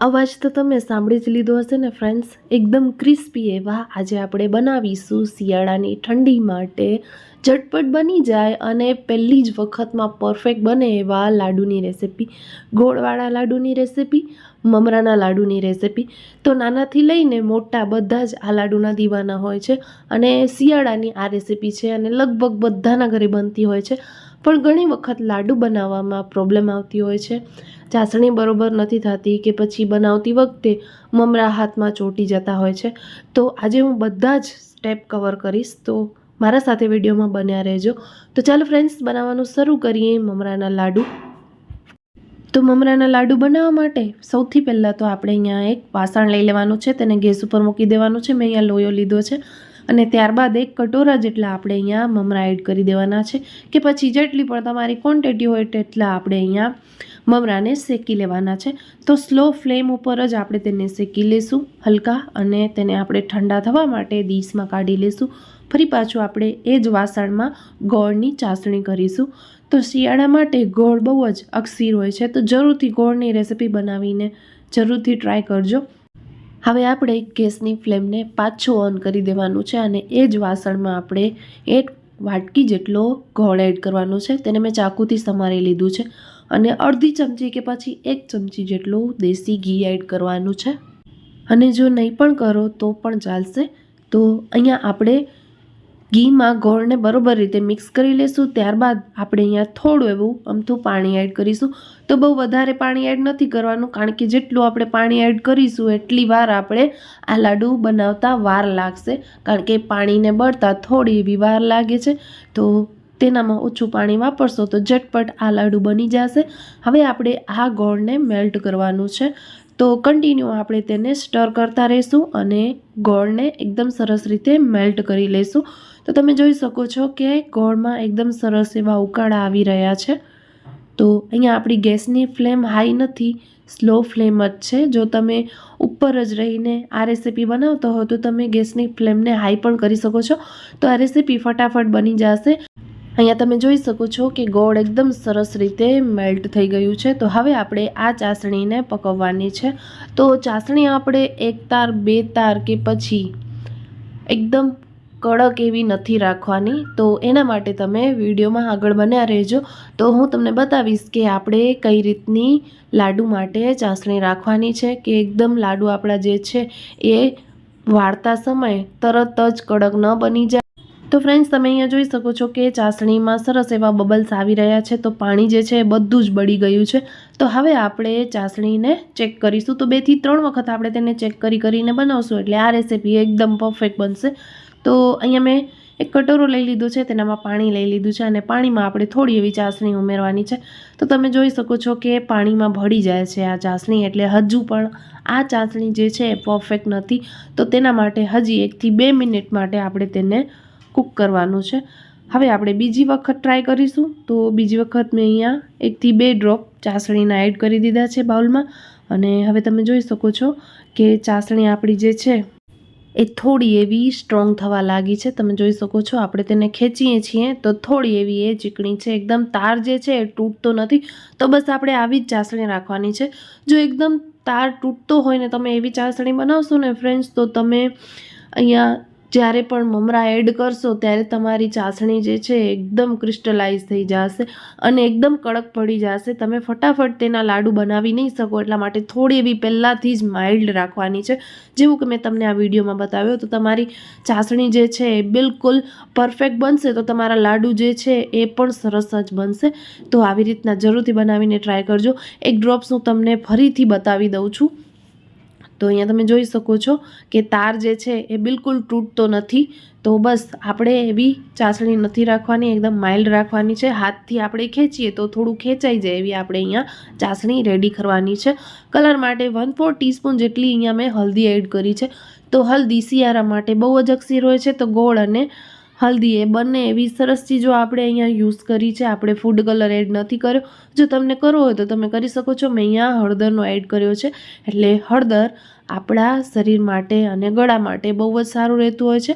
અવાજ તો તમે સાંભળી જ લીધો હશે ને ફ્રેન્ડ્સ, એકદમ ક્રિસ્પી એવા આજે આપણે બનાવીશું શિયાળાની ઠંડી માટે ઝટપટ બની જાય અને પહેલી જ વખતમાં પરફેક્ટ બને એવા લાડુની રેસિપી, ગોળવાળા લાડુની રેસિપી, મમરાના લાડુની રેસિપી. તો નાનાથી લઈને મોટા બધા જ આ લાડુના દીવાના હોય છે અને શિયાળાની આ રેસિપી છે અને લગભગ બધાના ઘરે બનતી હોય છે. પણ ઘણી વખત લાડુ બનાવવામાં પ્રોબ્લેમ આવતી હોય છે, ચાસણી બરોબર નથી થતી કે પછી બનાવતી વખતે મમરા હાથમાં ચોંટી જતા હોય છે. તો આજે હું બધા જ સ્ટેપ કવર કરીશ, તો મારા સાથે વિડીયોમાં બન્યા રહેજો. તો ચાલો ફ્રેન્ડ્સ, બનાવવાનું શરૂ કરીએ મમરાના લાડુ. તો મમરાના લાડુ બનાવવા માટે સૌથી પહેલાં તો આપણે અહીંયા એક વાસણ લઈ લેવાનું છે, તેને ગેસ ઉપર મૂકી દેવાનું છે. મેં અહીંયા લોયો લીધો છે અને ત્યારબાદ એક કટોરા જેટલા આપણે અહીંયા મમરા એડ કરી દેવાના છે, કે પછી જેટલી પણ તમારી ક્વોન્ટિટી હોય તેટલા આપણે અહીંયા મમરાને શેકી લેવાના છે. તો સ્લો ફ્લેમ ઉપર જ આપણે તેને શેકી લઈશું હલકા, અને તેને આપણે ઠંડા થવા માટે ડીશમાં કાઢી લઈશું. ફરી પાછું આપણે એ જ વાસણમાં ગોળની ચાસણી કરીશું. તો શિયાળા માટે ગોળ બહુ જ અકસીર હોય છે, તો જરૂરથી ગોળની રેસિપી બનાવીને જરૂરથી ટ્રાય કરજો. હવે આપણે ગેસની ફ્લેમને પાછું ઓન કરી દેવાનું છે અને એ જ વાસણમાં આપણે એક વાટકી જેટલો ગોળ એડ કરવાનો છે. તેને મેં ચાકુથી સમારી લીધું છે અને અડધી ચમચી કે પછી 1 ચમચી જેટલું દેશી ઘી એડ કરવાનું છે. અને જો નહીં પણ કરો તો પણ ચાલશે. તો અહીંયા આપણે ઘીમાં ગોળને બરોબર રીતે મિક્સ કરી લઈશું. ત્યારબાદ આપણે અહીંયા થોડું એવું અમથું પાણી એડ કરીશું. તો બહુ વધારે પાણી એડ નથી કરવાનું, કારણ કે જેટલું આપણે પાણી એડ કરીશું એટલી વાર આપણે આ લાડુ બનાવતા વાર લાગશે, કારણ કે પાણીને બળતા થોડી એવી વાર લાગે છે. તો તેનામાં ઓછું પાણી વાપરશો તો ઝટપટ આ લાડુ બની જશે. હવે આપણે આ ગોળને મેલ્ટ કરવાનું છે, તો કન્ટિન્યુ આપણે તેને સ્ટર કરતા રહીશું અને ગોળને એકદમ સરસ રીતે મેલ્ટ કરી લઈશું. તો તમે જોઈ શકો છો કે ગોળમાં એકદમ સરસ એવા ઉકાળા આવી રહ્યા છે. તો અહીંયા આપણી ગેસની ફ્લેમ હાઈ નથી, સ્લો ફ્લેમ જ છે. જો તમે ઉપર જ રહીને આ રેસિપી બનાવતો હો તો તમે ગેસની ફ્લેમને હાઈ પણ કરી શકો છો, તો આ રેસિપી ફટાફટ બની જશે. અહીંયા તમે જોઈ શકો છો કે ગોળ એકદમ સરસ રીતે મેલ્ટ થઈ ગયું છે. તો હવે આપણે આ ચાસણીને પકવવાની છે. તો ચાસણી આપણે 1 તાર 2 તાર કે પછી એકદમ કડક એવી નથી રાખવાની, તો એના માટે તમે વિડીયોમાં આગળ બન્યા રહેજો. તો હું તમને બતાવીશ કે આપણે કઈ રીતની લાડુ માટે ચાસણી રાખવાની છે, કે એકદમ લાડુ આપણા જે છે એ વાળતા સમયે તરત જ કડક ન બની જાય. તો ફ્રેન્ડ્સ, તમે અહીંયા જોઈ શકો છો કે ચાસણીમાં સરસ એવા બબલ્સ આવી રહ્યા છે, તો પાણી જે છે એ બધું જ બળી ગયું છે. તો હવે આપણે ચાસણીને ચેક કરીશું. તો 2 થી 3 વખત આપણે તેને ચેક કરીને બનાવશું એટલે આ રેસિપી એકદમ પરફેક્ટ બનશે. તો અહીંયા મેં એક કટોરો લઈ લીધો છે, તેનામાં પાણી લઈ લીધું છે અને પાણીમાં આપણે થોડી એવી ચાસણી ઉમેરવાની છે. તો તમે જોઈ શકો છો કે પાણીમાં ભળી જાય છે આ ચાસણી, એટલે હજુ પણ આ ચાસણી જે છે એ પરફેક્ટ નથી. તો તેના માટે હજી 1 થી 2 મિનિટ માટે આપણે તેને કૂક કરવાનું છે. હવે આપણે બીજી વખત ટ્રાય કરીશું. તો બીજી વખત મેં અહીંયા 1 થી 2 ડ્રોપ ચાસણીના એડ કરી દીધા છે બાઉલમાં, અને હવે તમે જોઈ શકો છો કે ચાસણી આપણી જે છે એ થોડી એવી સ્ટ્રોંગ થવા લાગી છે. તમે જોઈ શકો છો આપણે તેને ખેંચીએ છીએ તો થોડી એવી એ ચીકણી છે, એકદમ તાર જે છે એ તૂટતો નથી. તો બસ આપણે આવી જ ચાસણી રાખવાની છે. જો એકદમ તાર તૂટતો હોય ને તમે એવી ચાસણી બનાવશો ને ફ્રેન્ડ્સ, તો તમે અહીંયા જ્યારે પણ મમરા એડ કરશો ત્યારે તમારી ચાસણી જે છે એકદમ ક્રિસ્ટલાઇઝ થઈ જશે અને એકદમ કડક પડી જશે. તમે ફટાફટ તેના લાડુ બનાવી નહીં શકો, એટલા માટે થોડી એવી પહેલાંથી જ માઇલ્ડ રાખવાની છે. જેવું કે મેં તમને આ વિડીયોમાં બતાવ્યો, તો તમારી ચાસણી જે છે એ બિલકુલ પરફેક્ટ બનશે તો તમારા લાડુ જે છે એ પણ સરસ જ બનશે. તો આવી રીતના જરૂરથી બનાવીને ટ્રાય કરજો. એક ડ્રોપ્સ હું તમને ફરીથી બતાવી દઉં છું. તો અહીંયા તમે જોઈ શકો છો કે તાર જે છે એ બિલકુલ તૂટતો નથી. તો બસ આપણે એવી ચાસણી નથી રાખવાની, એકદમ માઇલ્ડ રાખવાની છે. હાથથી આપણે ખેંચીએ તો થોડું ખેંચાઈ જાય એવી આપણે અહીંયા ચાસણી રેડી કરવાની છે. કલર માટે 1/4 ટીસ્પૂન જેટલી અહીંયા મેં હલ્દી એડ કરી છે. તો હલ્દી શિયાળા માટે બહુ જ અકસીર હોય છે, તો ગોળ અને હલ્દી એ બંને એવી સરસ ચીજો આપણે અહીંયા યુઝ કરી છે. આપણે ફૂડ કલર એડ નથી કર્યો. જો તમને કરવો હોય તો તમે કરી શકો છો. મેં અહીંયા હળદરનો એડ કર્યો છે, એટલે હળદર આપણા શરીર માટે અને ગળા માટે બહુ જ સારું રહેતું હોય છે.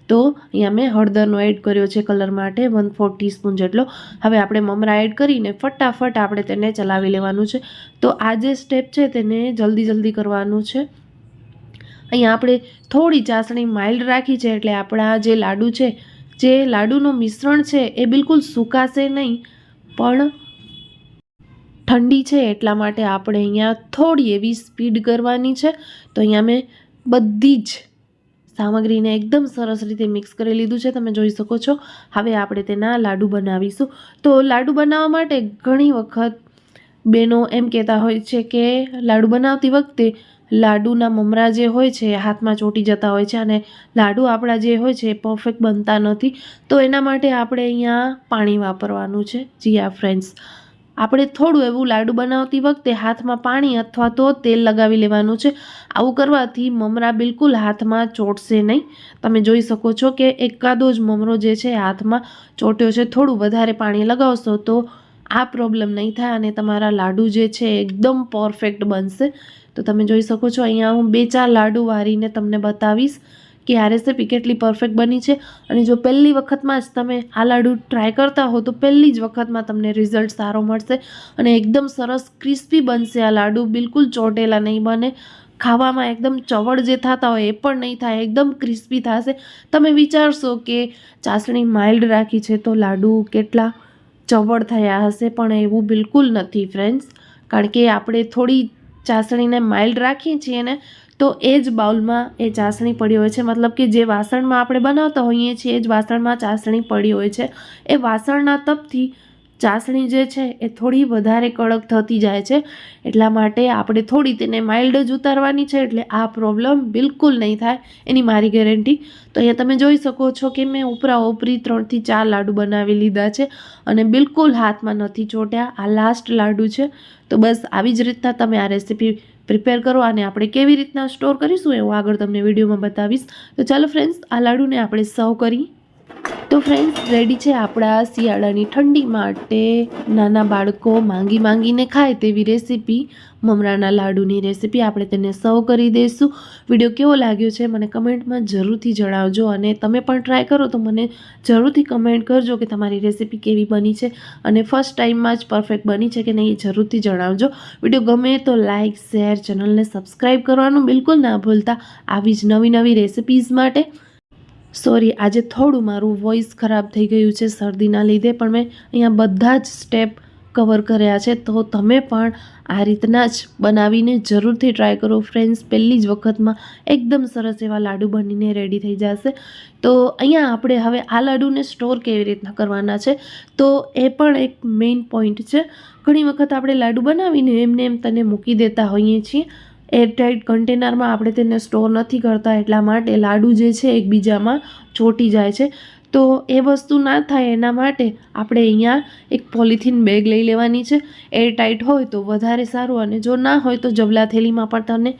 તો અહીંયા મેં હળદરનો એડ કર્યો છે કલર માટે 1/4 ટીસ્પૂન જેટલો. હવે આપણે મમરા એડ કરીને ફટાફટ આપણે તેને ચલાવી લેવાનું છે. તો આ જે સ્ટેપ છે તેને જલ્દી કરવાનું છે. અહીંયા આપણે થોડી ચાસણી માઇલ્ડ રાખી છે એટલે આપણા જે લાડુ છે, જે લાડુનું મિશ્રણ છે એ બિલકુલ સુકાશે નહીં, પણ ઠંડી છે એટલા માટે આપણે અહીંયા થોડી એવી સ્પીડ કરવાની છે. તો અહીંયા મેં બધી જ સામગ્રીને એકદમ સરસ રીતે મિક્સ કરી લીધું છે, તમે જોઈ શકો છો. હવે આપણે તેના લાડુ બનાવીશું. તો લાડુ બનાવવા માટે ઘણી વખત બહેનો એમ કહેતા હોય છે કે લાડુ બનાવતી વખતે લાડુના મમરા જે હોય છે હાથમાં ચોંટી જતા હોય છે અને લાડુ આપણા જે હોય છે એ પરફેક્ટ બનતા નથી. તો એના માટે આપણે અહીંયા પાણી વાપરવાનું છે. જી હા ફ્રેન્ડ્સ, આપણે થોડું એવું લાડુ બનાવતી વખતે હાથમાં પાણી અથવા તો તેલ લગાવી લેવાનું છે. આવું કરવાથી મમરા બિલકુલ હાથમાં ચોંટશે નહીં. તમે જોઈ શકો છો કે એકાદો જ મમરો જે છે હાથમાં ચોંટ્યો છે. થોડું વધારે પાણી લગાવશો તો આ પ્રોબ્લેમ નહીં થાય અને તમારા લાડુ જે છે એકદમ પરફેક્ટ બનશે. તો તમે જોઈ શકો છો અહીંયા હું 2-4 લાડુ વારીને તમને બતાવીશ કે આ રેસીપી કેટલી પરફેક્ટ બની છે. અને જો પહેલી વખતમાં જ તમે આ લાડુ ટ્રાય કરતા હો તો પહેલી જ વખતમાં તમને રિઝલ્ટ સારો મળશે અને એકદમ સરસ ક્રિસ્પી બનશે. આ લાડુ બિલકુલ ચોટેલા નહીં બને, ખાવામાં એકદમ ચવડ જે થતા હોય એ પણ નહીં થાય, એકદમ ક્રિસ્પી થશે. તમે વિચારશો કે ચાસણી માઇલ્ડ રાખી છે તો લાડુ કેટલા ચવડ થયા હશે, પણ એવું બિલકુલ નથી ફ્રેન્ડ્સ, કારણ કે આપણે થોડી ચાસણીને માઇલ્ડ રાખીએ છીએ ને તો એ જ બાઉલમાં એ ચાસણી પડી હોય છે, મતલબ કે જે વાસણમાં આપણે બનાવતા હોઈએ છીએ એ જ વાસણમાં ચાસણી પડી હોય છે. એ વાસણના તપથી ચાસણી જે છે એ થોડી વધારે કડક થતી જાય છે. એટલા માટે આપણે થોડી તેને માઇલ્ડ જ ઉતારવાની છે, એટલે આ પ્રોબ્લેમ બિલકુલ નહીં થાય, એની મારી ગેરંટી. તો અહીંયા તમે જોઈ શકો છો કે મેં ઉપરા ઉપરી 3 થી 4 લાડુ બનાવી લીધા છે અને બિલકુલ હાથમાં નથી ચોટ્યા. આ લાસ્ટ લાડુ છે. તો બસ આવી જ રીતના તમે આ રેસીપી પ્રિપેર કરો અને આપણે કેવી રીતના સ્ટોર કરીશું એવું આગળ તમને વિડીયોમાં બતાવીશ. તો ચાલો ફ્રેન્ડ્સ, આ લાડુને આપણે સર્વ કરીએ. તો ફ્રેન્ડ્સ, રેડી છે આપણા શિયાળાની ઠંડી માટે નાના બાળકો માંગીને ખાય તેવી રેસીપી, મમરાના લાડુની રેસીપી. આપણે તેને સર્વ કરી દઈશું. વિડીયો કેવો લાગ્યો છે મને કમેન્ટમાં જરૂરથી જણાવજો અને તમે પણ ટ્રાય કરો તો મને જરૂરથી કમેન્ટ કરજો કે તમારી રેસીપી કેવી બની છે અને ફર્સ્ટ ટાઈમમાં જ પરફેક્ટ બની છે કે નહીં એ જરૂરથી જણાવજો. વિડીયો ગમે તો લાઇક, શેર, ચેનલને સબસ્ક્રાઈબ કરવાનું બિલકુલ ના ભૂલતા આવી જ નવી રેસીપીઝ માટે. સોરી, આજે થોડું મારું વોઇસ ખરાબ થઈ ગયું છે શરદીના લીધે, પણ મેં અહીંયા બધા જ સ્ટેપ કવર કર્યા છે. તો તમે પણ આ રીતના જ બનાવીને જરૂરથી ટ્રાય કરો ફ્રેન્ડ્સ. પહેલી જ વખતમાં એકદમ સરસ એવા લાડુ બનીને રેડી થઈ જશે. તો અહીંયા આપણે હવે આ લાડુને સ્ટોર કેવી રીતના કરવાના છે તો એ પણ એક મેઇન પોઈન્ટ છે. ઘણી વખત આપણે લાડુ બનાવીને એમને તેને મૂકી દેતા હોઈએ છીએ. એરટાઇટ કન્ટેનરમાં આપણે તેને સ્ટોર નથી કરતા, એટલા માટે લાડુ જે છે એકબીજામાં ચોંટી જાય છે. તો એ વસ્તુ ના થાય એના માટે આપણે અહીંયા એક પોલિથીન બેગ લઈ લેવાની છે. એરટાઇટ હોય તો વધારે સારું અને જો ના હોય તો જબલા થેલીમાં પણ તમે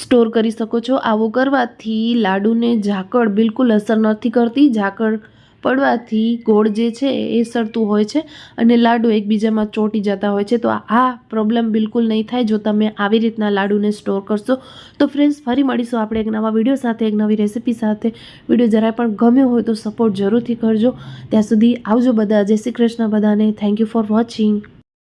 સ્ટોર કરી શકો છો. આવું કરવાથી લાડુને ઝાકળ બિલકુલ અસર નથી કરતી. ઝાકળ પડવાથી ગોળ જે છે એ સડતું હોય છે અને લાડુ એકબીજામાં ચોંટી જતા હોય છે. તો આ પ્રોબ્લેમ બિલકુલ નહીં થાય જો તમે આવી રીતના લાડુને સ્ટોર કરશો. તો ફ્રેન્ડ્સ, ફરી મળીશું આપણે એક નવા વિડીયો સાથે, એક નવી રેસીપી સાથે. વિડીયો જરાય પણ ગમ્યો હોય તો સપોર્ટ જરૂરથી કરજો. ત્યાં સુધી આવજો બધા. જય શ્રી કૃષ્ણ બધાને. Thank you for watching.